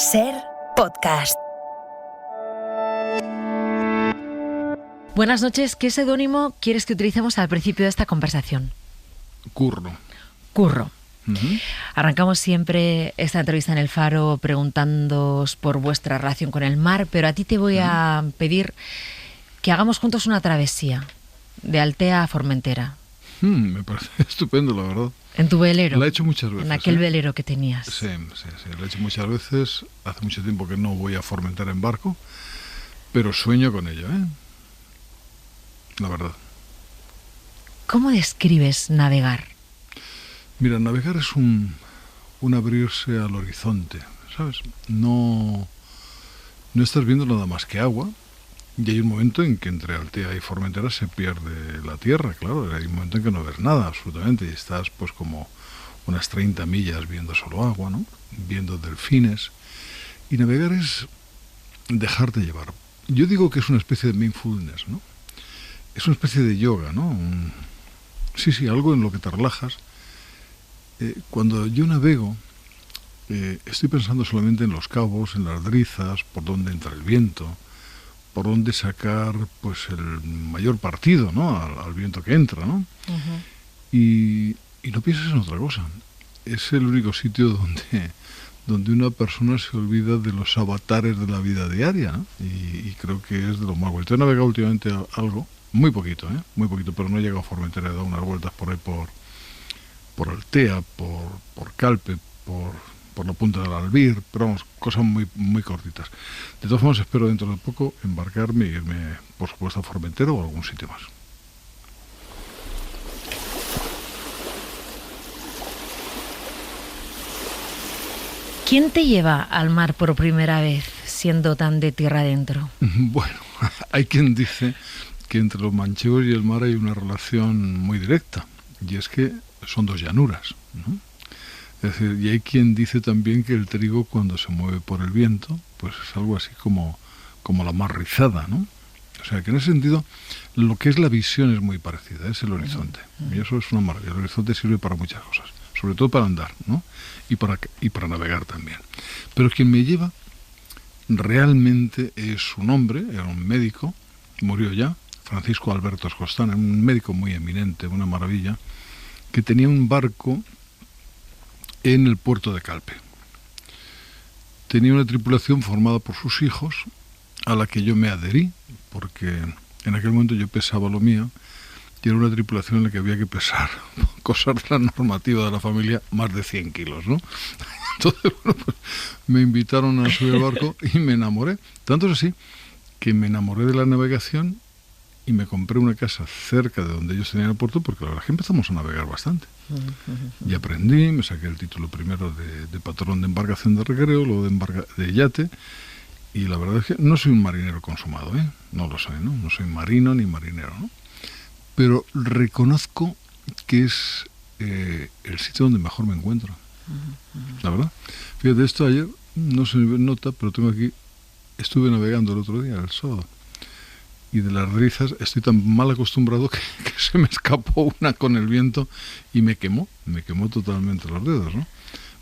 Ser Podcast. Buenas noches. ¿Qué seudónimo quieres que utilicemos al principio de esta conversación? Curro. Curro. Uh-huh. Arrancamos siempre esta entrevista en El Faro preguntándoos por vuestra relación con el mar, pero a ti te voy a pedir que hagamos juntos una travesía de Altea a Formentera. Me parece estupendo, la verdad. En tu velero. La he hecho muchas veces. En aquel velero que tenías. Sí, la he hecho muchas veces. Hace mucho tiempo que no voy a Formentera en barco, pero sueño con ello, ¿eh? La verdad. ¿Cómo describes navegar? Mira, navegar es un abrirse al horizonte, ¿sabes? No estás viendo nada más que agua, y hay un momento en que entre Altea y Formentera se pierde la tierra, claro. Hay un momento en que no ves nada, absolutamente, y estás pues como unas 30 millas viendo solo agua, ¿no? Viendo delfines. Y navegar es dejarte llevar. Yo digo que es una especie de mindfulness, ¿no? Es una especie de yoga, ¿no? Sí, algo en lo que te relajas. Cuando yo navego, estoy pensando solamente en los cabos, en las drizas, por dónde entra el viento, por dónde sacar pues el mayor partido, ¿no? al viento que entra, ¿no? Uh-huh. Y no piensas en otra cosa. Es el único sitio donde una persona se olvida de los avatares de la vida diaria, ¿no? Y creo que es de lo más bonito. He navegado últimamente algo, muy poquito, muy poquito, pero no he llegado a Formentera, he dado unas vueltas por ahí por Altea, por Calpe, por la punta del Albir, pero vamos, cosas muy, muy cortitas. De todas formas, espero dentro de poco embarcarme e irme, por supuesto, a Formentera o a algún sitio más. ¿Quién te lleva al mar por primera vez, siendo tan de tierra adentro? Bueno, hay quien dice que entre los manchegos y el mar hay una relación muy directa, y es que son dos llanuras, ¿no? Es decir, y hay quien dice también que el trigo cuando se mueve por el viento, pues es algo así como la mar rizada, ¿no? O sea, que en ese sentido, lo que es la visión es muy parecida, es el horizonte. Y eso es una maravilla. El horizonte sirve para muchas cosas, sobre todo para andar, ¿no? Y para navegar también. Pero quien me lleva realmente es un hombre, era un médico, murió ya, Francisco Alberto Escostana, un médico muy eminente, una maravilla, que tenía un barco en el puerto de Calpe. Tenía una tripulación formada por sus hijos, a la que yo me adherí, porque en aquel momento yo pesaba lo mío, y era una tripulación en la que había que pesar cosas de la normativa de la familia, más de 100 kilos, ¿no? Entonces, bueno, pues me invitaron a subir al barco y me enamoré. Tanto es así que me enamoré de la navegación y me compré una casa cerca de donde ellos tenían el puerto, porque la verdad es que empezamos a navegar bastante. Y aprendí, me saqué el título primero de patrón de embarcación de recreo, luego de yate, y la verdad es que no soy un marinero consumado, no lo soy, ¿no? No soy marino ni marinero, ¿no? Pero reconozco que es el sitio donde mejor me encuentro, la verdad. Fíjate, esto ayer, no se me nota, pero tengo aquí, estuve navegando el otro día, el sábado, y de las drizas estoy tan mal acostumbrado que se me escapó una con el viento y me quemó totalmente los dedos, ¿no?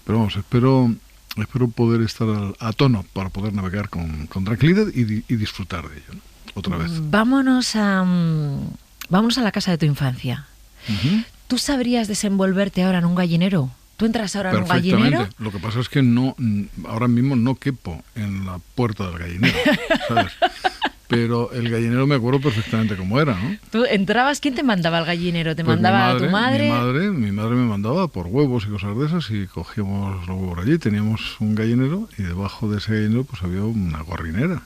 Pero vamos, espero poder estar a tono para poder navegar con tranquilidad y disfrutar de ello, ¿no? Otra vez. Vámonos a la casa de tu infancia. Uh-huh. ¿Tú sabrías desenvolverte ahora en un gallinero? ¿Tú entras ahora en un gallinero? Lo que pasa es que ahora mismo no quepo en la puerta del gallinero, ¿sabes? Pero el gallinero me acuerdo perfectamente cómo era, ¿no? ¿Tú entrabas? ¿Quién te mandaba al gallinero? ¿Te pues mandaba tu madre? Mi madre me mandaba por huevos y cosas de esas, y cogíamos los huevos allí. Teníamos un gallinero y debajo de ese gallinero pues había una gorrinera.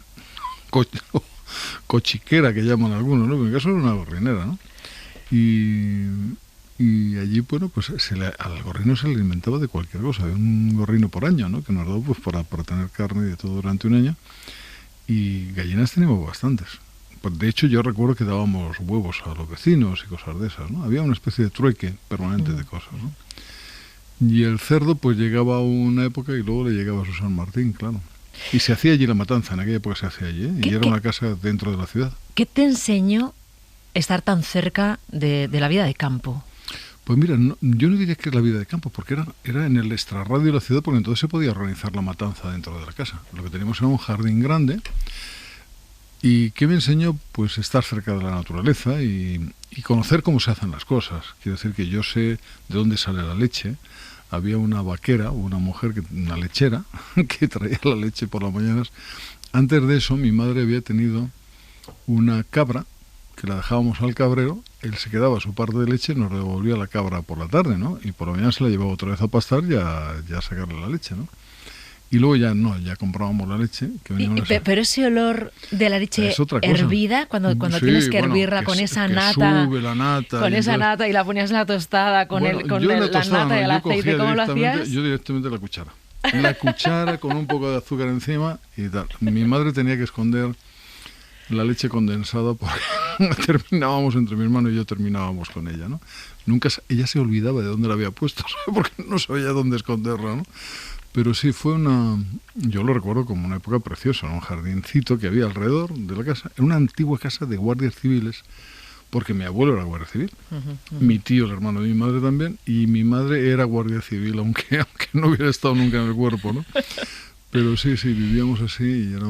Cochiquera que llaman algunos, ¿no? Pero en mi caso era una gorrinera, ¿no? Y allí, bueno, pues al gorrino se le alimentaba de cualquier cosa. Había un gorrino por año, ¿no? Que nos daba pues para tener carne y de todo durante un año. Y gallinas teníamos bastantes. Pues de hecho yo recuerdo que dábamos huevos a los vecinos y cosas de esas, ¿no? Había una especie de trueque permanente de cosas, ¿no? Y el cerdo pues llegaba a una época y luego le llegaba a su San Martín, claro. Y se hacía allí la matanza, en aquella época se hacía allí, y era una casa dentro de la ciudad. ¿Qué te enseñó estar tan cerca de la vida de campo? Pues mira, yo no diría que es la vida de campo, porque era en el extrarradio de la ciudad, porque entonces se podía organizar la matanza dentro de la casa. Lo que teníamos era un jardín grande. ¿Y qué me enseñó? Pues estar cerca de la naturaleza y conocer cómo se hacen las cosas. Quiero decir que yo sé de dónde sale la leche. Había una vaquera, una mujer, una lechera, que traía la leche por las mañanas. Antes de eso, mi madre había tenido una cabra, que la dejábamos al cabrero, él se quedaba su parte de leche y nos devolvía la cabra por la tarde, ¿no? Y por la mañana se la llevaba otra vez a pastar y a sacarle la leche, ¿no? Y luego ya comprábamos la leche. Pero ese olor de la leche hervida, cuando sí, tienes que hervirla con esa nata, sube la nata, con esa nata y la ponías en la tostada, con la nata y el aceite, ¿cómo lo hacías? Yo directamente la cuchara con un poco de azúcar encima y tal. Mi madre tenía que esconder la leche condensada porque terminábamos entre mi hermano y yo terminábamos con ella, ¿no? Ella se olvidaba de dónde la había puesto, porque no sabía dónde esconderla, ¿no? Pero sí, yo lo recuerdo como una época preciosa, ¿no? Un jardincito que había alrededor de la casa. Era una antigua casa de guardias civiles, porque mi abuelo era guardia civil, mi tío, el hermano de mi madre también, y mi madre era guardia civil, aunque no hubiera estado nunca en el cuerpo, ¿no? Pero sí, vivíamos así y era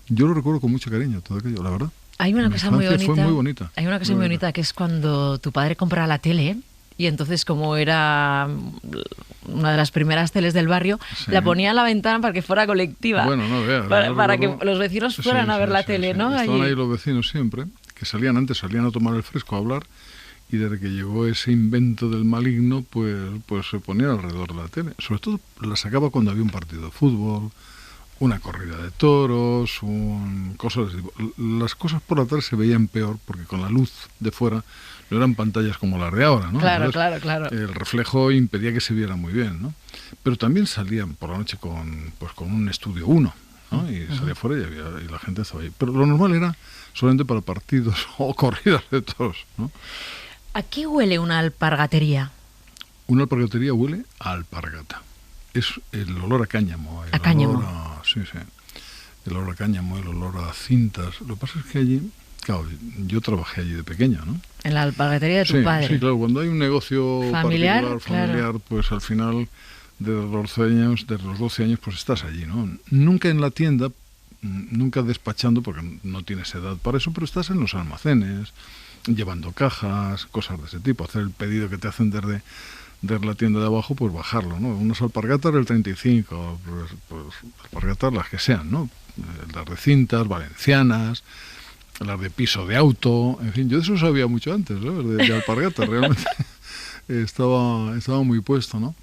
yo lo recuerdo con mucho cariño, todo aquello, la verdad. Hay una cosa muy bonita. Fue muy bonita. Hay una cosa muy bonita que es cuando tu padre compra la tele. Y entonces, como era una de las primeras teles del barrio, sí, la ponía en la ventana para que fuera colectiva. Bueno, no veas. Para que los vecinos fueran a ver la tele, ¿no? Estaban ahí los vecinos siempre, que salían a tomar el fresco, a hablar, y desde que llegó ese invento del maligno, pues se ponía alrededor de la tele. Sobre todo la sacaba cuando había un partido de fútbol, una corrida de toros, cosas de tipo. Las cosas por la tarde se veían peor, porque con la luz de fuera no eran pantallas como las de ahora, ¿no? Claro, entonces, claro. El reflejo impedía que se viera muy bien, ¿no? Pero también salían por la noche con un estudio 1, ¿no? Y salía fuera y la gente estaba ahí. Pero lo normal era solamente para partidos o corridas de toros, ¿no? ¿A qué huele una alpargatería? Una alpargatería huele a alpargata. Es el olor a cáñamo. ¿A cáñamo? Sí. El olor a cáñamo, el olor a cintas. Lo que pasa es que allí... Claro, yo trabajé allí de pequeño, ¿no? En la alpargatería de tu padre. Sí, claro, cuando hay un negocio familiar, claro, pues al final de los 12 años, pues estás allí, ¿no? Nunca en la tienda, nunca despachando, porque no tienes edad para eso, pero estás en los almacenes, llevando cajas, cosas de ese tipo, hacer el pedido que te hacen desde la tienda de abajo, pues bajarlo, ¿no? Unas alpargatas del 35, pues alpargatas las que sean, ¿no? Las de cintas, valencianas, las de piso de auto, en fin, yo de eso sabía mucho antes, ¿no? De alpargatas, realmente estaba muy puesto, ¿no?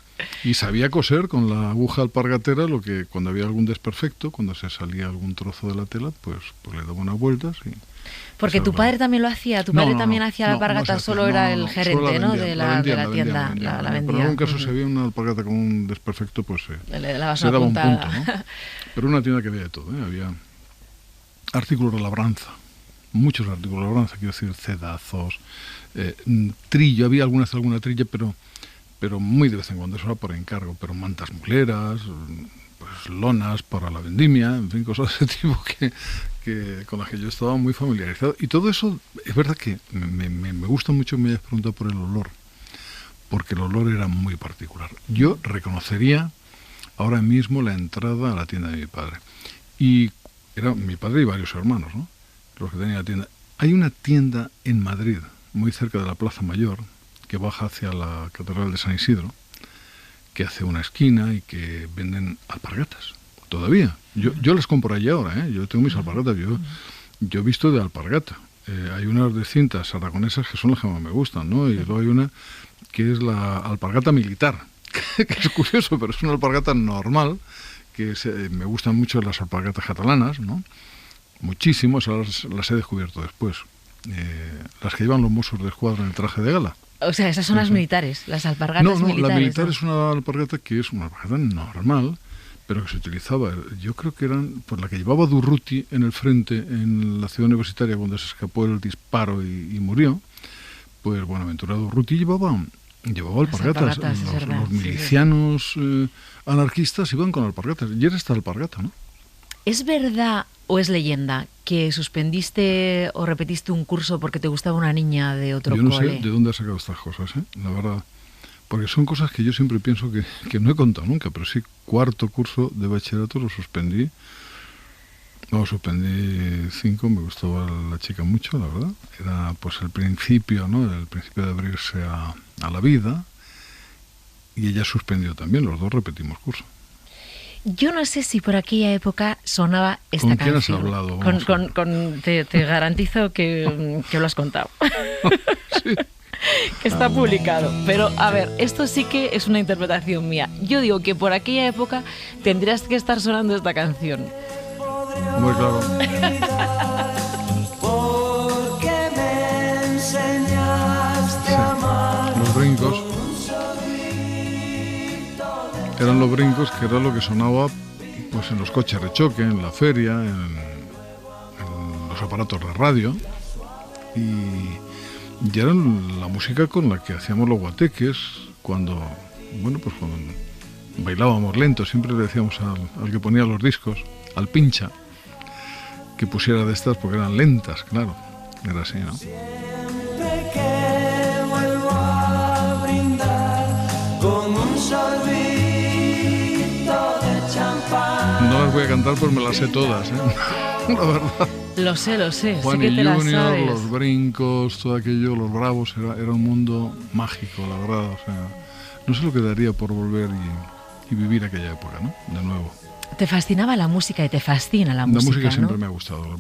Y sabía coser con la aguja alpargatera lo que cuando había algún desperfecto, cuando se salía algún trozo de la tela, pues le daba unas vueltas y... Porque tu padre también lo hacía, tu padre también hacía la alpargata, solo era el gerente, ¿no? De la tienda, la vendía. Pero en algún caso, si había una alpargata con un desperfecto, pues le dabas se daba un punto, ¿no? Pero una tienda que había de todo, ¿eh? Había artículos de labranza, muchos artículos de labranza, quiero decir, cedazos, trillo, había alguna trilla, pero muy de vez en cuando, eso era por encargo, pero mantas muleras, pues lonas para la vendimia, en fin, cosas de ese tipo que con las que yo estaba muy familiarizado. Y todo eso, es verdad que me gusta mucho que me hayas preguntado por el olor, porque el olor era muy particular. Yo reconocería ahora mismo la entrada a la tienda de mi padre. Y era mi padre y varios hermanos, ¿no? Los que tenían la tienda. Hay una tienda en Madrid, muy cerca de la Plaza Mayor, que baja hacia la Catedral de San Isidro, que hace una esquina y que venden alpargatas. Todavía. Yo las compro allí ahora, ¿eh? Yo tengo mis alpargatas. Yo he visto de alpargata. Hay unas de cintas aragonesas que son las que más me gustan, ¿no? Y luego hay una que es la alpargata militar, que es curioso, pero es una alpargata normal, que me gustan mucho las alpargatas catalanas, ¿no? Muchísimo, esas las he descubierto después. Las que llevan los Mossos de Escuadra en el traje de gala. O sea, esas son las militares, las alpargatas militares. No, la militar es una alpargata que es una alpargata normal, pero que se utilizaba, yo creo que eran, pues la que llevaba Durruti en el frente en la ciudad universitaria cuando se escapó el disparo y murió, pues Buenaventura Durruti llevaba alpargatas. Los milicianos anarquistas iban con alpargatas, y era esta alpargata, ¿no? ¿Es verdad o es leyenda que suspendiste o repetiste un curso porque te gustaba una niña de otro Yo no cole? sé de dónde has sacado estas cosas, la verdad. Porque son cosas que yo siempre pienso que no he contado nunca, pero sí, cuarto curso de bachillerato lo suspendí. No, suspendí 5, me gustaba la chica mucho, la verdad. Era pues el principio, ¿no? El principio de abrirse a la vida. Y ella suspendió también, los dos repetimos curso. Yo no sé si por aquella época sonaba esta ¿Con canción. quién has hablado? Te garantizo que lo has contado. Sí. Que está publicado. Pero, a ver, esto sí que es una interpretación mía. Yo digo que por aquella época tendrías que estar sonando esta canción. Muy claro. Sí. Los brincos. Eran los brincos que era lo que sonaba pues en los coches de choque, en la feria, en los aparatos de radio. Y era la música con la que hacíamos los guateques cuando bailábamos lento. Siempre le decíamos al que ponía los discos, al pincha, que pusiera de estas porque eran lentas, claro. Era así, ¿no? No las voy a cantar porque me las sé todas, la verdad. Lo sé. Juan sé que y te las Junior, sabes. los brincos, todo aquello, los bravos, era un mundo mágico, la verdad. O sea, no sé lo que daría por volver y vivir aquella época, ¿no? De nuevo. Te fascinaba la música y te fascina la música, La música siempre ¿no? me ha gustado. La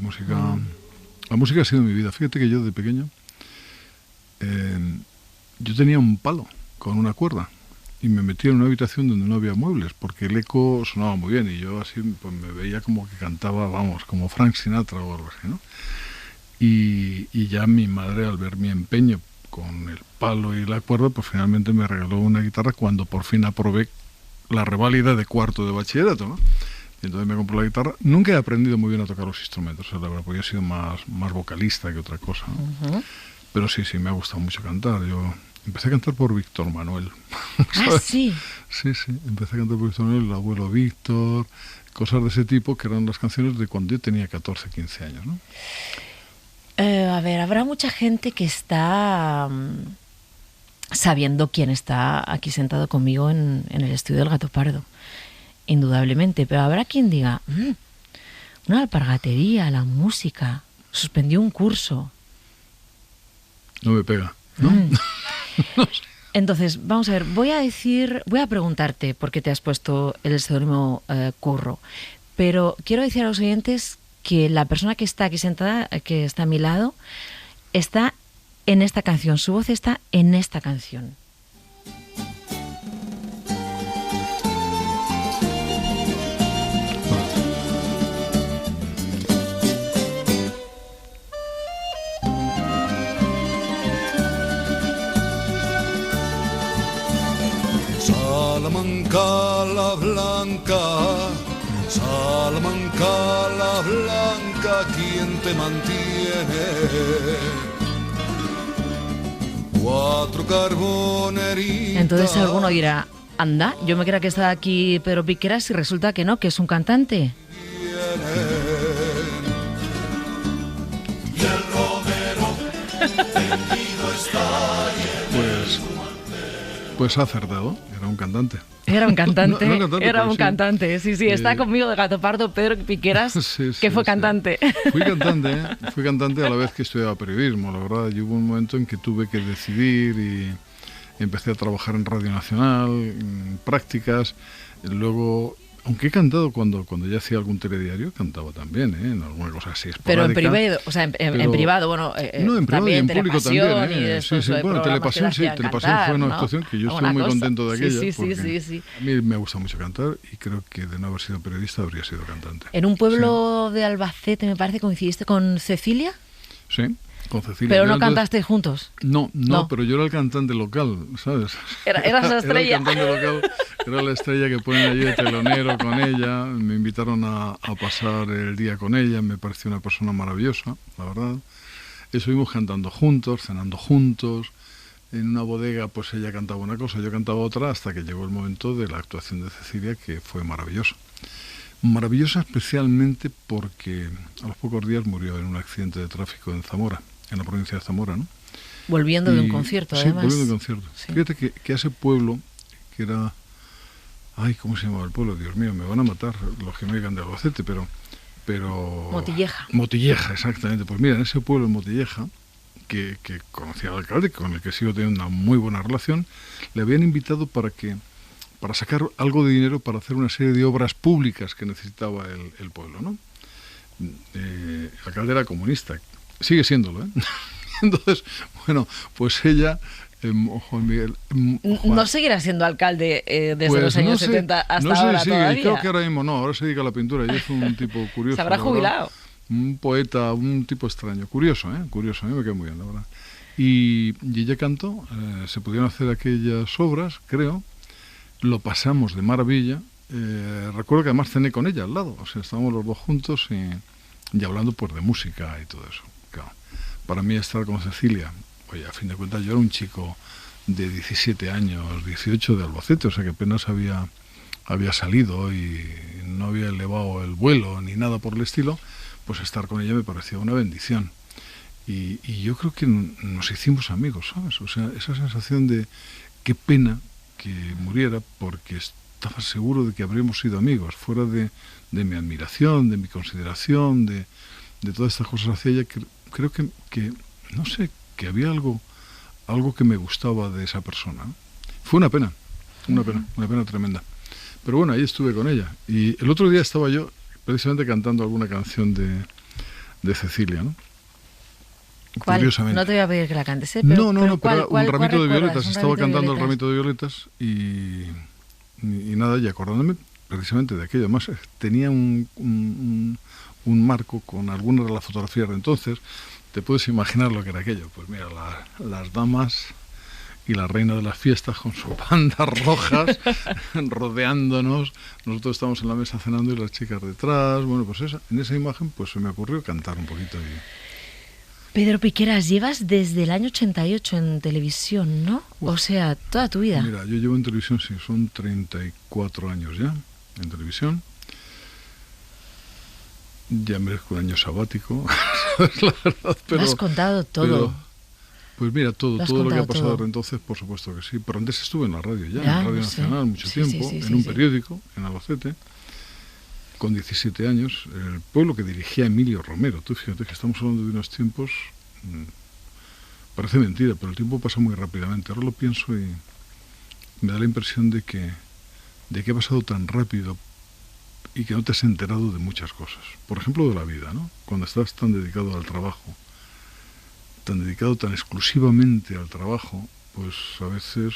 música ha sido mi vida. Fíjate que yo de pequeño yo tenía un palo con una cuerda y me metía en una habitación donde no había muebles porque el eco sonaba muy bien y yo así pues me veía como que cantaba, vamos, como Frank Sinatra o algo así, ¿no? Y ya mi madre, al ver mi empeño con el palo y la cuerda, pues finalmente me regaló una guitarra cuando por fin aprobé la reválida de cuarto de bachillerato, ¿no? Y entonces me compré la guitarra. Nunca he aprendido muy bien a tocar los instrumentos, la verdad, porque yo he sido más vocalista que otra cosa, ¿no? Uh-huh. Pero sí, me ha gustado mucho cantar. Yo empecé a cantar por Víctor Manuel. Ah, sí. Sí, empecé a cantar por Víctor Manuel, el abuelo Víctor, cosas de ese tipo, que eran las canciones de cuando yo tenía 14, 15 años, ¿no? A ver, habrá mucha gente que está sabiendo quién está aquí sentado conmigo en el estudio del Gato Pardo, indudablemente, pero habrá quien diga, una alpargatería, la música, suspendió un curso. No me pega, ¿no? No sé. Entonces, vamos a ver, voy a preguntarte por qué te has puesto el seudónimo Curro, pero quiero decir a los oyentes que la persona que está aquí sentada, que está a mi lado, está en esta canción, su voz está en esta canción. Salamanca la blanca, Salamanca la blanca, ¿quién te mantiene? 4 carboneritas. Entonces alguno dirá, anda, yo me creía que estaba aquí Pedro Piqueras y resulta que no, que es un cantante. Y el romero tendido está. Pues ha acertado, era un cantante. Era un cantante, No cantante, era un sí. cantante, sí, está conmigo de Gato Pardo Pedro Piqueras, que fue cantante. Fui cantante a la vez que estudiaba periodismo, la verdad. Y hubo un momento en que tuve que decidir y empecé a trabajar en Radio Nacional, en prácticas. Luego, aunque he cantado cuando ya hacía algún telediario, cantaba también, en alguna cosa así esporádica. Pero en privado, o sea, en privado, bueno, no, en privado y en público también. Y estos Sí. Bueno, Telepasión sí, Telepasión fue una actuación que yo estoy muy contento de aquella. Sí. A mí me gusta mucho cantar y creo que de no haber sido periodista habría sido cantante. En un pueblo de Albacete, me parece, coincidiste con Cecilia. Sí, con Cecilia. Pero no cantasteis juntos. No, pero yo era el cantante local, ¿sabes? Eras la estrella. Era el cantante local, era la estrella que ponen allí de telonero con ella. Me invitaron a pasar el día con ella, me pareció una persona maravillosa, la verdad. Estuvimos cantando juntos, cenando juntos. En una bodega, pues ella cantaba una cosa, yo cantaba otra, hasta que llegó el momento de la actuación de Cecilia, que fue maravilloso. Maravillosa especialmente porque a los pocos días murió en un accidente de tráfico en Zamora, en la provincia de Zamora, ¿no? Volviendo de un concierto, sí, además. volviendo de un concierto. Sí. Fíjate que a ese pueblo, que era... Ay, ¿cómo se llamaba el pueblo? Dios mío, me van a matar los que me digan de Albacete, pero... Motilleja. Motilleja, exactamente. Pues mira, en ese pueblo, en Motilleja, que conocía al alcalde, con el que sigo teniendo una muy buena relación, le habían invitado para sacar algo de dinero para hacer una serie de obras públicas que necesitaba el pueblo, ¿no? El alcalde era comunista, sigue siéndolo, ¿eh? Entonces, bueno, pues ella, Juan Miguel... No seguirá siendo alcalde desde pues los años no sé, 70 hasta no sé, ahora sí, todavía. Creo que ahora mismo no, ahora se dedica a la pintura y es un tipo curioso. Se habrá la verdad. jubilado. Un poeta, un tipo extraño, curioso, curioso, a mí me queda muy bien, la verdad. Y ella cantó, se pudieron hacer aquellas obras, creo, lo pasamos de maravilla. Recuerdo que además cené con ella al lado, o sea, estábamos los dos juntos y hablando pues de música y todo eso. Claro. Para mí estar con Cecilia, oye, a fin de cuentas yo era un chico de 17 años, 18 de Albacete, o sea que apenas había salido y no había elevado el vuelo ni nada por el estilo, pues estar con ella me parecía una bendición. Y yo creo que nos hicimos amigos, ¿sabes? O sea, esa sensación de qué pena que muriera, porque estaba seguro de que habríamos sido amigos, fuera de mi admiración, de mi consideración, de todas estas cosas hacia ella. Creo que no sé, que había algo que me gustaba de esa persona, ¿no? Fue una pena tremenda. Pero bueno, ahí estuve con ella. Y el otro día estaba yo precisamente cantando alguna canción de Cecilia, ¿no? ¿Cuál? Curiosamente. No te voy a pedir que la cantes, ¿eh? Pero ¿cuál un ramito de violetas. ¿Un Estaba ramito de cantando el violetas? ramito de violetas y nada, y acordándome precisamente de aquello. Además, tenía un marco con algunas de las fotografías de entonces. Te puedes imaginar lo que era aquello. Pues mira, las damas y la reina de las fiestas con sus bandas rojas rodeándonos. Nosotros estamos en la mesa cenando y las chicas detrás. Bueno, pues en esa imagen pues se me ocurrió cantar un poquito. Pedro Piqueras, llevas desde el año 88 en televisión, ¿no? O sea, toda tu vida. Mira, yo llevo en televisión, sí, son 34 años ya en televisión. Ya merezco un año sabático, la verdad, pero... Lo has contado todo. Pues mira, todo lo que ha pasado todo. desde entonces, por supuesto que sí. Pero antes estuve en la radio ya, en Radio Nacional, mucho Sí, tiempo, en un periódico, en Albacete, con 17 años, el pueblo que dirigía Emilio Romero. Tú fíjate que estamos hablando de unos tiempos, parece mentira, pero el tiempo pasa muy rápidamente. Ahora lo pienso y me da la impresión de que ha pasado tan rápido y que no te has enterado de muchas cosas. Por ejemplo, de la vida, ¿no? Cuando estás tan dedicado al trabajo, tan dedicado tan exclusivamente al trabajo, pues a veces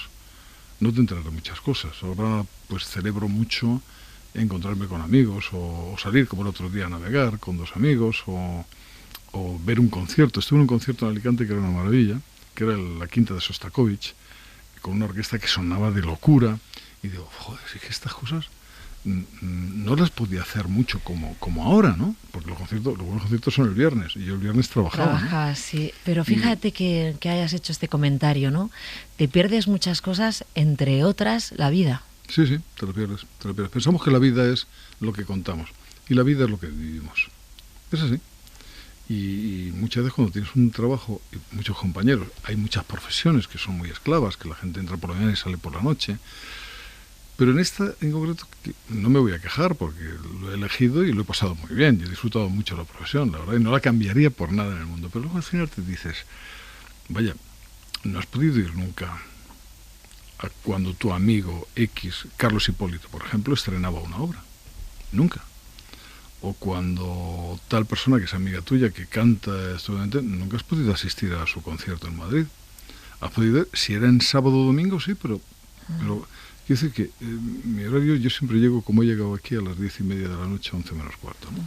no te enteras de muchas cosas. Ahora pues celebro mucho encontrarme con amigos o salir como el otro día a navegar con dos amigos o ver un concierto. Estuve en un concierto en Alicante que era una maravilla, que era la Quinta de Sostakovich, con una orquesta que sonaba de locura y digo, joder, es que estas cosas no las podía hacer mucho como ahora, ¿no? Porque los buenos conciertos son el viernes y yo el viernes trabajaba. Trabajas, ¿no? Sí. Pero fíjate que hayas hecho este comentario, ¿no? Te pierdes muchas cosas, entre otras, la vida. Sí, te lo pierdes. Pensamos que la vida es lo que contamos y la vida es lo que vivimos. Es así. Y muchas veces cuando tienes un trabajo y muchos compañeros, hay muchas profesiones que son muy esclavas, que la gente entra por la mañana y sale por la noche. Pero en esta en concreto no me voy a quejar porque lo he elegido y lo he pasado muy bien. Yo he disfrutado mucho la profesión, la verdad, y no la cambiaría por nada en el mundo. Pero luego al final te dices, vaya, no has podido ir nunca a cuando tu amigo X, Carlos Hipólito, por ejemplo, estrenaba una obra. Nunca. O cuando tal persona que es amiga tuya, que canta estupendamente, nunca has podido asistir a su concierto en Madrid. Has podido, si era en sábado o domingo, sí, pero quiero decir que mi horario, yo siempre llego como he llegado aquí a las 10:30 de la noche, 11 menos cuarto, ¿no?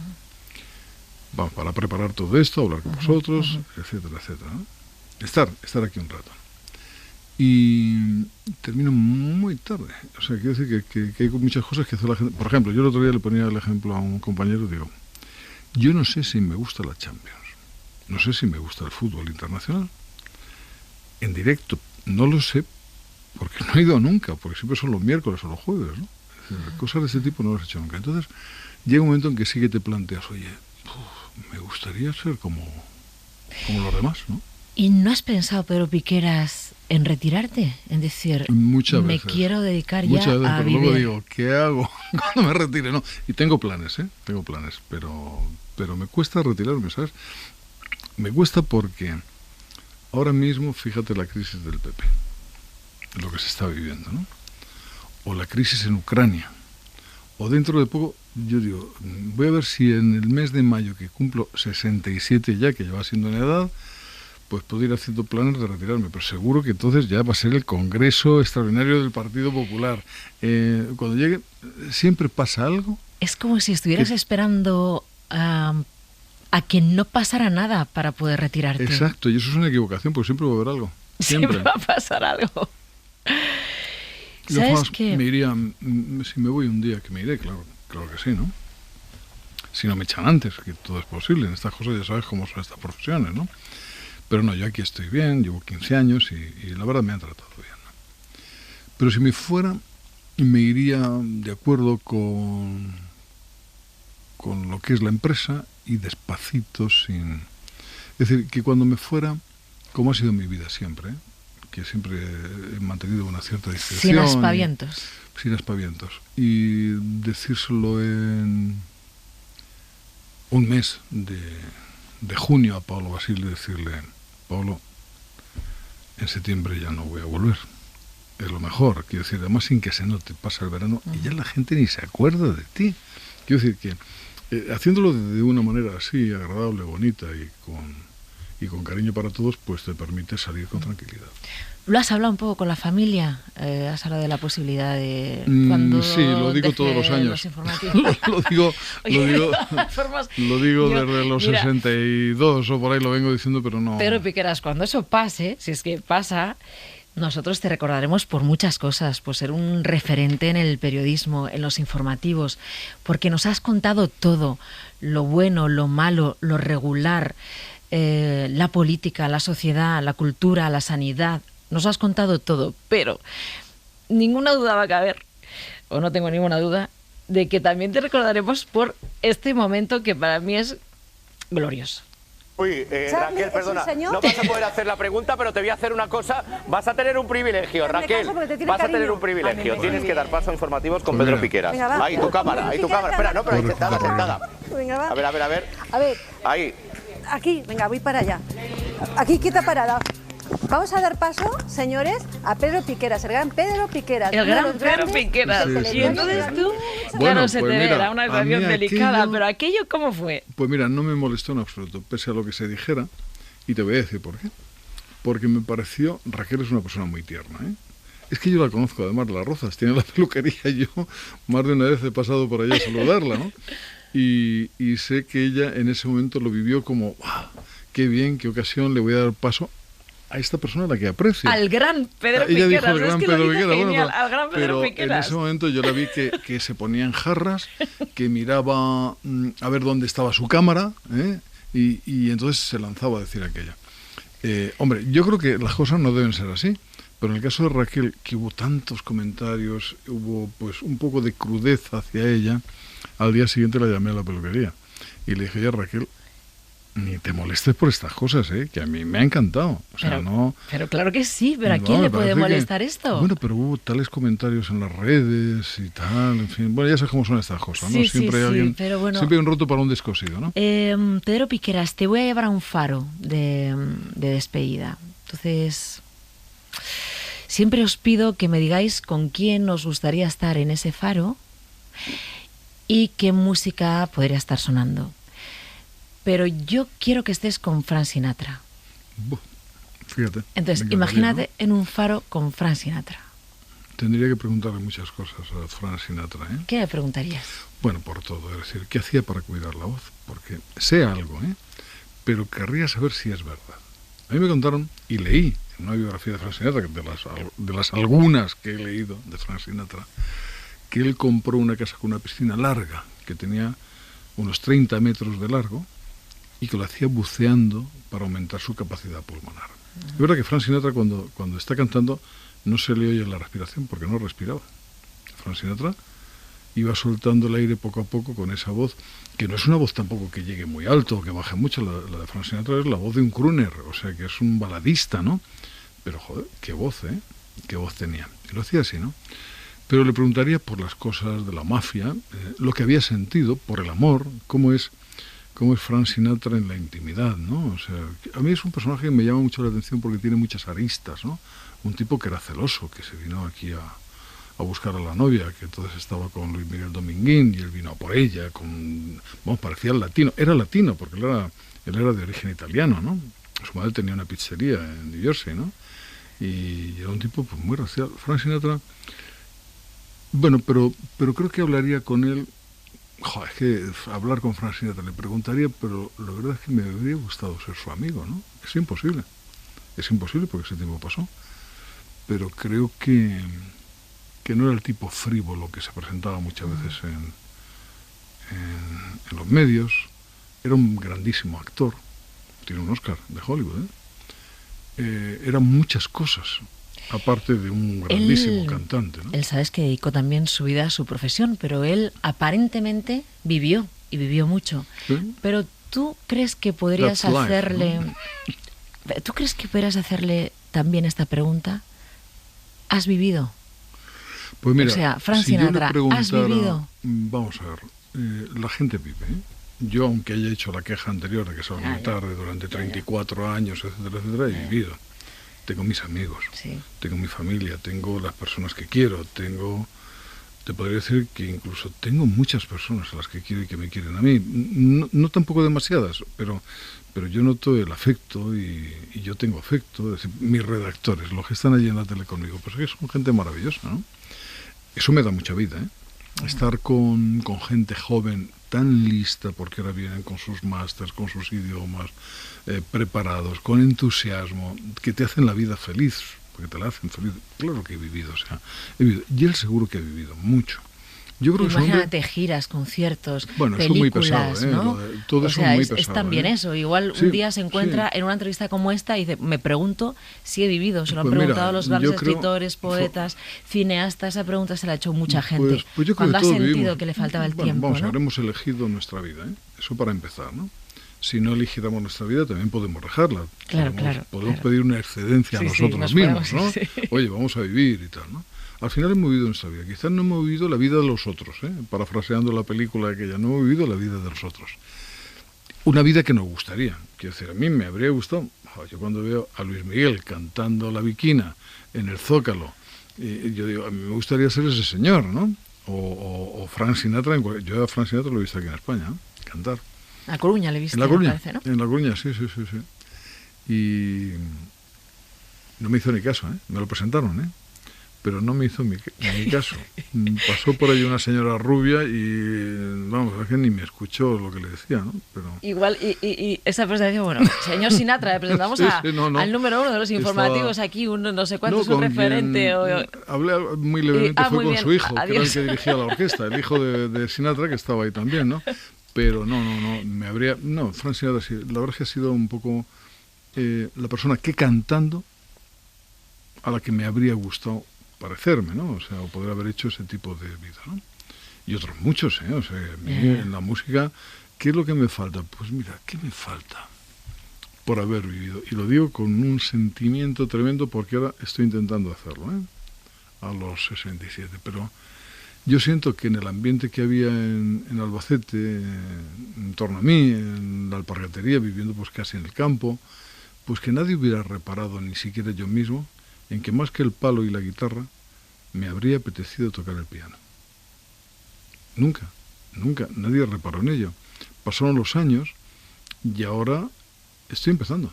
Vamos, para preparar todo esto, hablar con vosotros, etcétera, etcétera, ¿no? Estar aquí un rato. Y termino muy tarde. O sea, quiero decir que hay muchas cosas que hace la gente. Por ejemplo, yo el otro día le ponía el ejemplo a un compañero, digo, yo no sé si me gusta la Champions, no sé si me gusta el fútbol internacional. En directo, no lo sé, porque no he ido nunca, porque siempre son los miércoles o los jueves, ¿no? Es Cosas de ese tipo no las he hecho nunca. Entonces, llega un momento en que sí que te planteas, oye, me gustaría ser como los demás, ¿no? ¿Y no has pensado, Pedro Piqueras, en retirarte? En decir, Muchas me veces. quiero dedicar ya Muchas veces, a pero vivir. luego digo, ¿qué hago cuando me retire? No, y tengo planes, pero me cuesta retirarme, ¿sabes? Me cuesta porque ahora mismo, fíjate la crisis del PP, lo que se está viviendo, ¿no? O la crisis en Ucrania, o dentro de poco, yo digo, voy a ver si en el mes de mayo, que cumplo 67 ya, que ya va siendo en edad, pues puedo ir haciendo planes de retirarme, pero seguro que entonces ya va a ser el Congreso Extraordinario del Partido Popular. Cuando llegue, siempre pasa algo. Es como si estuvieras esperando a que no pasara nada para poder retirarte. Exacto, y eso es una equivocación, porque siempre va a haber algo. Siempre va a pasar algo. Yo ¿Sabes jamás qué? me iría, si me voy un día, que me iré, claro que sí, ¿no? Si no me echan antes, que todo es posible. En estas cosas ya sabes cómo son estas profesiones, ¿no? Pero no, yo aquí estoy bien, llevo 15 años y la verdad me han tratado bien, ¿no? Pero si me fuera, me iría de acuerdo con lo que es la empresa y despacito, sin... Es decir, que cuando me fuera, como ha sido mi vida siempre, que siempre he mantenido una cierta discreción. Sin aspavientos. Sin aspavientos. Y decírselo en un mes de junio a Pablo Basile, decirle, Pablo, en septiembre ya no voy a volver. Es lo mejor, quiero decir, además sin que se note, pasa el verano y ya la gente ni se acuerda de ti. Quiero decir que haciéndolo de una manera así, agradable, bonita y con cariño para todos, pues te permite salir con tranquilidad. ¿Lo has hablado un poco con la familia? ¿Has hablado de la posibilidad de cuando sí, lo digo todos los años. Los informativos? lo digo desde los 62 o por ahí lo vengo diciendo, pero no. Pedro Piqueras, cuando eso pase, si es que pasa, nosotros te recordaremos por muchas cosas, por ser un referente en el periodismo, en los informativos, porque nos has contado todo, lo bueno, lo malo, lo regular, la política, la sociedad, la cultura, la sanidad. Nos has contado todo, pero ninguna duda va a caber, o no tengo ninguna duda, de que también te recordaremos por este momento que para mí es glorioso. Uy, Raquel, perdona, no vas a poder hacer la pregunta, pero te voy a hacer una cosa. Vas a tener un privilegio, Raquel. Vas a tener un privilegio. Tienes que dar paso a informativos con Pedro Piqueras. Ahí, tu cámara, ahí tu cámara. Espera, no, pero ahí sentada. Venga, va. A ver. A ver. Ahí. Aquí, venga, voy para allá. Aquí, quieta parada. Vamos a dar paso, señores, a Pedro Piqueras, el gran Pedro Piqueras. El gran Pedro Piqueras. Y entonces tú, claro, se te era una situación delicada, pero aquello, ¿cómo fue? Pues mira, no me molestó en absoluto, pese a lo que se dijera, y te voy a decir por qué. Porque me pareció, Raquel es una persona muy tierna, ¿eh? Es que yo la conozco, además, de Las Rozas, tiene la peluquería, yo más de una vez he pasado por allá a saludarla, ¿no? Y sé que ella en ese momento lo vivió como, ¡wow! ¡Qué bien, qué ocasión, le voy a dar paso a esta persona a la que aprecio! Al gran Pedro Ella Piqueras. Dijo el gran Pedro Piqueras, Genial, al gran Pedro pero Piqueras. en ese momento yo la vi que se ponía en jarras, que miraba a ver dónde estaba su cámara, ¿eh? y entonces se lanzaba a decir aquello. Hombre, yo creo que las cosas no deben ser así, pero en el caso de Raquel, que hubo tantos comentarios, hubo pues un poco de crudeza hacia ella, al día siguiente la llamé a la peluquería y le dije, ya Raquel, ni te molestes por estas cosas, que a mí me ha encantado. O sea, pero claro que sí, pero ¿a quién le puede molestar esto? Bueno, pero hubo tales comentarios en las redes y tal, en fin. Bueno, ya sabes cómo son estas cosas, ¿no? Sí, siempre hay alguien, pero bueno, siempre hay un roto para un descosido, ¿no? Pedro Piqueras, te voy a llevar a un faro de despedida. Entonces, siempre os pido que me digáis con quién os gustaría estar en ese faro y qué música podría estar sonando. Pero yo quiero que estés con Frank Sinatra. Fíjate. Entonces, imagínate en un faro con Frank Sinatra. Tendría que preguntarle muchas cosas a Frank Sinatra, ¿eh? ¿Qué le preguntarías? Bueno, por todo. Es decir, ¿qué hacía para cuidar la voz? Porque sé algo, pero querría saber si es verdad. A mí me contaron, y leí en una biografía de Frank Sinatra, de las algunas que he leído de Frank Sinatra, que él compró una casa con una piscina larga, que tenía unos 30 metros de largo, y que lo hacía buceando para aumentar su capacidad pulmonar. Es verdad que Frank Sinatra cuando está cantando no se le oye la respiración porque no respiraba. Frank Sinatra iba soltando el aire poco a poco con esa voz, que no es una voz tampoco que llegue muy alto o que baje mucho. La de Frank Sinatra es la voz de un crooner, o sea, que es un baladista, ¿no? Pero, joder, qué voz, ¿eh? Qué voz tenía. Y lo hacía así, ¿no? Pero le preguntaría por las cosas de la mafia, lo que había sentido, por el amor, cómo es Frank Sinatra en la intimidad, ¿no? O sea, a mí es un personaje que me llama mucho la atención porque tiene muchas aristas, ¿no? Un tipo que era celoso, que se vino aquí a buscar a la novia, que entonces estaba con Luis Miguel Dominguín, y él vino a por ella, parecía el latino. Era latino, porque él era de origen italiano, ¿no? Su madre tenía una pizzería en New Jersey, ¿no? Y era un tipo pues, muy racial. Frank Sinatra, bueno, pero creo que hablaría con él. Joder, es que hablar con Frank Sinatra le preguntaría, pero la verdad es que me habría gustado ser su amigo, ¿no? Es imposible porque ese tiempo pasó. Pero creo que no era el tipo frívolo que se presentaba muchas veces en los medios. Era un grandísimo actor, tiene un Oscar de Hollywood, eran muchas cosas, aparte de un grandísimo cantante, ¿no? Él, sabes que dedicó también su vida a su profesión, pero él aparentemente vivió, y vivió mucho. ¿Sí? Pero ¿tú crees que podrías That's hacerle... life, ¿no? ¿Tú crees que podrías hacerle también esta pregunta? ¿Has vivido? Pues mira, o sea, Frank si Sinatra, yo le ¿has vivido? Vamos a ver, la gente vive, ¿eh? Yo, aunque haya hecho la queja anterior de que salgo muy tarde durante 34 años, etcétera, he vivido. Tengo mis amigos, tengo mi familia, tengo las personas que quiero, te podría decir que incluso tengo muchas personas a las que quiero y que me quieren a mí. No tampoco demasiadas, pero yo noto el afecto y yo tengo afecto. Es decir, mis redactores, los que están allí en la tele conmigo, pues es que son gente maravillosa, ¿no? Eso me da mucha vida, ¿eh? Estar con gente joven tan lista, porque ahora vienen con sus másters, con sus idiomas preparados, con entusiasmo, que te hacen la vida feliz, porque te la hacen feliz. Claro que he vivido, o sea, he vivido. Y él seguro que ha vivido mucho. Yo creo Imagínate giras, conciertos, bueno, películas, eso muy pesado, ¿no? Todo eso es muy pesado. Es también eso. Igual un día se encuentra en una entrevista como esta y dice, me pregunto si he vivido. Se lo han preguntado los grandes escritores, poetas, cineastas. Esa pregunta se la ha hecho mucha gente. Pues yo creo cuando que ha todos sentido vivimos. que le faltaba el tiempo, Vamos, ¿no? habremos elegido nuestra vida, ¿eh? Eso para empezar, ¿no? Si no eligiéramos nuestra vida, también podemos dejarla. Podemos pedir una excedencia a nosotros mismos, ¿no? Oye, vamos a vivir y tal, ¿no? Al final hemos vivido nuestra vida. Quizás no hemos vivido la vida de los otros, parafraseando la película aquella. No hemos vivido la vida de los otros. Una vida que nos gustaría. Quiero decir, a mí me habría gustado. Yo cuando veo a Luis Miguel cantando La Bikina en el Zócalo, yo digo, a mí me gustaría ser ese señor, ¿no? O Frank Sinatra. Yo a Frank Sinatra lo he visto aquí en España, ¿no? Cantar. En La Coruña le he visto, en La Coruña, me parece, ¿no? En La Coruña, sí. Y no me hizo ni caso, Me lo presentaron, pero no me hizo ni caso. Pasó por ahí una señora rubia y, vamos, es que ni me escuchó lo que le decía, ¿no? Pero... Igual, y esa presentación, bueno, señor Sinatra, le presentamos al número uno de los informativos aquí, no sé cuánto es un referente. Hablé muy levemente, fue con su hijo, Adiós. que era el que dirigía la orquesta, el hijo de Sinatra, que estaba ahí también, ¿no? Pero no, Frank Sinatra sí, la verdad es que ha sido un poco la persona que cantando a la que me habría gustado parecerme, ¿no? O sea, o poder haber hecho ese tipo de vida, ¿no? Y otros muchos, O sea, a mí en la música, ¿qué es lo que me falta? Pues mira, ¿qué me falta por haber vivido? Y lo digo con un sentimiento tremendo porque ahora estoy intentando hacerlo, a los 67, pero yo siento que en el ambiente que había en Albacete, en torno a mí, en la alpargatería, viviendo pues casi en el campo, pues que nadie hubiera reparado, ni siquiera yo mismo, en que más que el palo y la guitarra, me habría apetecido tocar el piano. Nunca, nadie reparó en ello. Pasaron los años y ahora estoy empezando.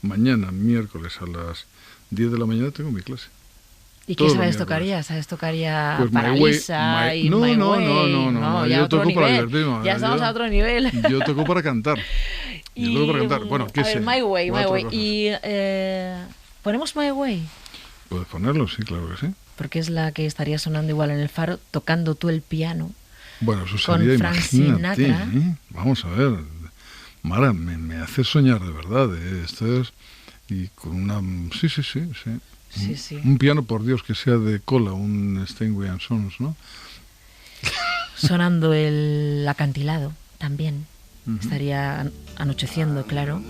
Mañana, miércoles, a las 10 de la mañana tengo mi clase. ¿Y qué sabes tocar ya? ¿Sabes tocar ya pues Paralisa y My Way? No, yo toco para divertirme. Ya estamos a otro nivel. Yo toco para cantar. Bueno, ¿qué sé? My Way. Y ¿ponemos My Way? Puedes ponerlo, sí, claro que sí. Porque es la que estaría sonando igual en el Faro, tocando tú el piano. Bueno, eso sería, con Frank Sinatra. Vamos a ver. Mara, me hace soñar de verdad. Esto es... Y con una... Sí. Sí. Un piano, por Dios, que sea de cola, un Steinway & Sons, ¿no? sonando el acantilado también. Estaría anocheciendo, claro.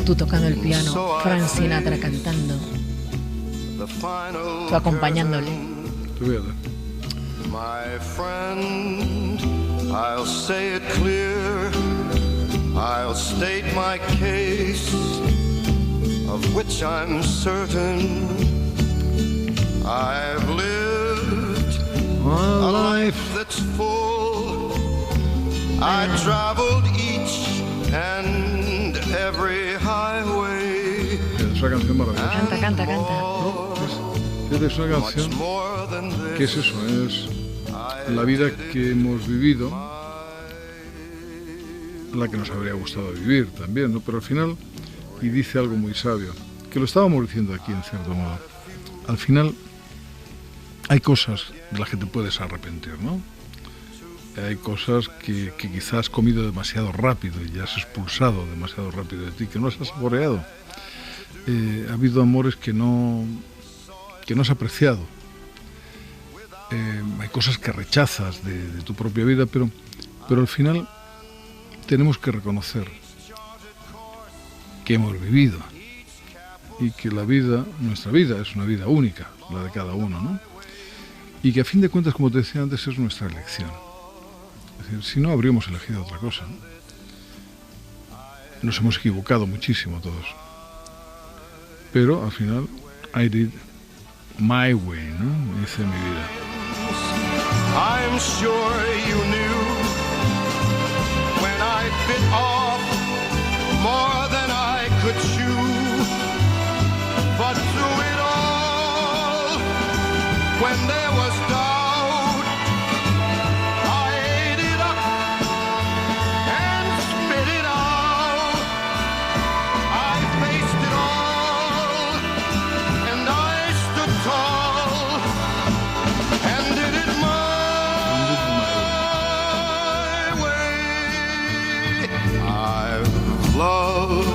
Tú tocando el piano, Frank Sinatra cantando, tú acompañándole. Te voy a dar. My friend, I'll say it clear, I'll state my case, of which I'm certain. I've lived a life that's full, I traveled each and every highway. Es una canción maravillosa. Canta. Es una canción que es eso, es la vida que hemos vivido, la que nos habría gustado vivir también, ¿no? Pero al final, y dice algo muy sabio, que lo estábamos diciendo aquí en cierto modo, al final hay cosas de las que te puedes arrepentir, ¿no? Hay cosas que quizás has comido demasiado rápido y has expulsado demasiado rápido de ti, que no las has saboreado. Ha habido amores que no has apreciado. Hay cosas que rechazas de tu propia vida, pero al final tenemos que reconocer que hemos vivido y que la vida, nuestra vida, es una vida única, la de cada uno, ¿no? Y que a fin de cuentas, como te decía antes, es nuestra elección. Es decir, si no habríamos elegido otra cosa, ¿no? Nos hemos equivocado muchísimo todos. Pero al final, I did my way, ¿no? Hice mi vida. I'm sure you knew when I bit off more than I could chew, but through it all, when there was doubt, I ate it up and spit it out. I faced it all and I stood tall and did it my way. I've loved,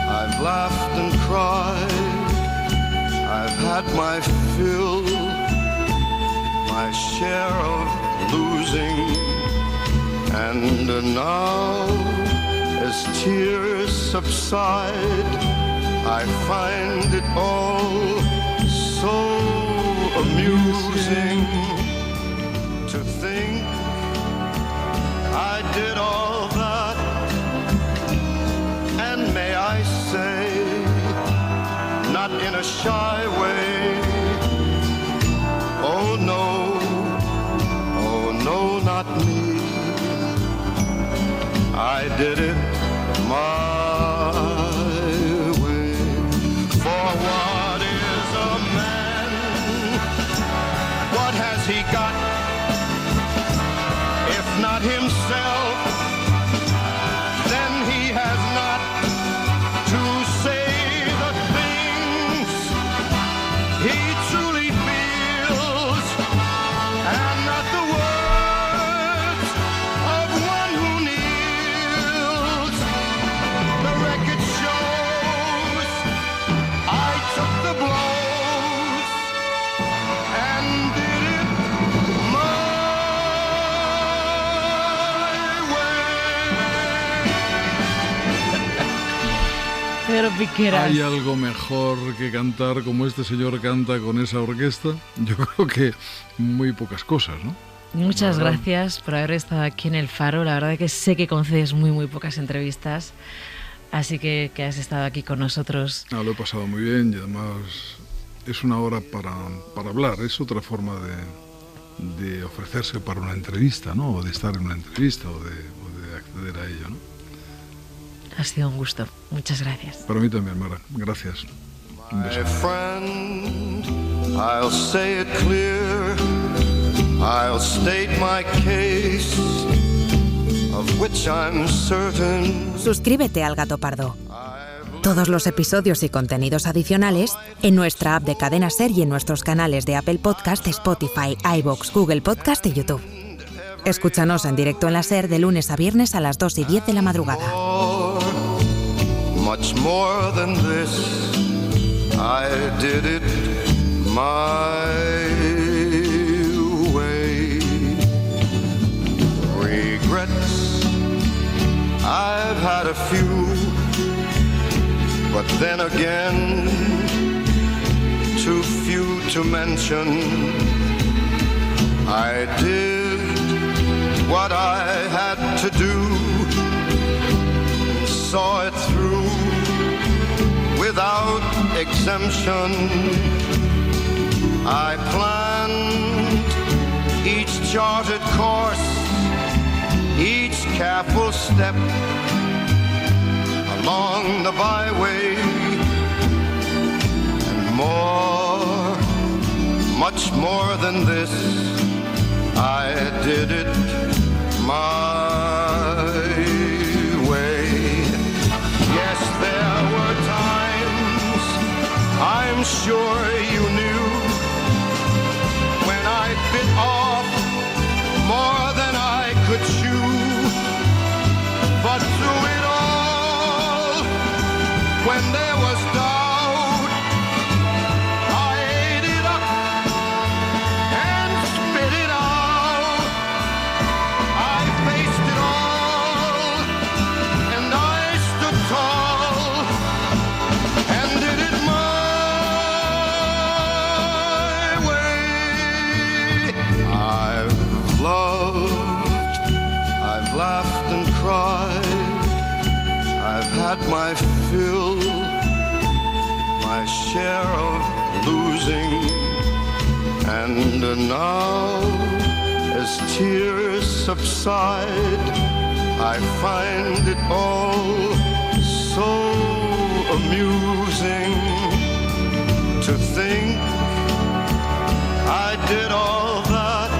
I've laughed and cried, I've had my fill, my share of losing, and now as tears subside, I find it all so amusing to think I did all that, and may I say, not in a shy way, oh no, not me, I did it my way. For what is a man? What has he got if not himself? Then he has not to say the things he truly feels, and not the words of one who kneels. The record shows I took the blows and did it my way. Pedro Piqueras. ¿Hay algo mejor que cantar como este señor canta con esa orquesta? Yo creo que muy pocas cosas, ¿no? Muchas gracias por haber estado aquí en El Faro. La verdad es que sé que concedes muy pocas entrevistas, así que has estado aquí con nosotros. Lo he pasado muy bien y además es una hora para hablar. Es otra forma de ofrecerse para una entrevista, ¿no? O de estar en una entrevista o de acceder a ello, ¿no? Ha sido un gusto. Muchas gracias. Para mí también, Mara. Gracias. Un beso. My friend, I'll say it clear, I'll state my case, of which I'm certain. Suscríbete al Gato Pardo. Todos los episodios y contenidos adicionales en nuestra app de Cadena Ser y en nuestros canales de Apple Podcast, Spotify, iVoox, Google Podcast y YouTube. Escúchanos en directo en la Ser de lunes a viernes a las 2:10 de la madrugada. Much more than this, I did it my way. Regrets, I've had a few, but then again, too few to mention. I did what I had to do, saw it through without exemption. I planned each charted course, each careful step along the byway, and more, much more than this, I did it my way. Yes, there were times, I'm sure you knew, when I bit off more than I could chew. But through it all, when there was doubt, I ate it up and spit it out. I faced it all, and I stood tall, and did it my way. I've loved, I've laughed and cried, I've had my fill, my share of losing, and now, as tears subside, I find it all so amusing to think I did all that,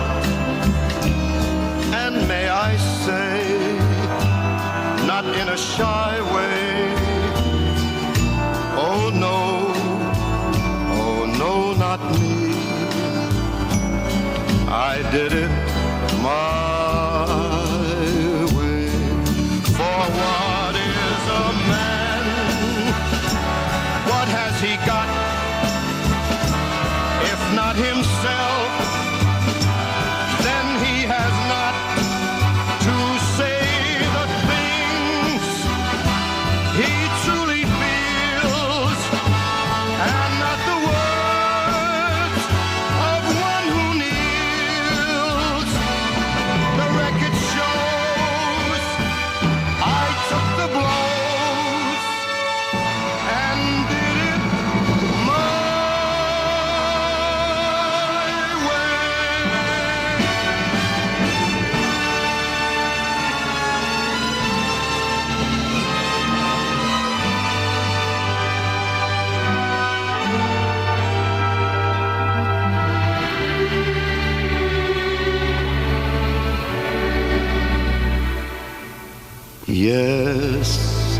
and may I say, not in a shy way, oh no, not me, I did it my way. For what is a man? What has he got, if not himself? Then he has not to say the things he truly feels, and not the words of one who kneels. The record shows I took the blows and did it my Yes,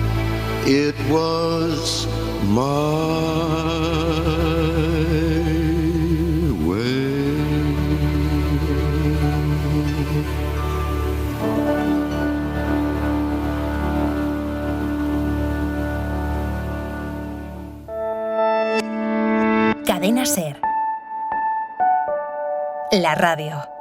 it was my way. Cadena SER. La radio.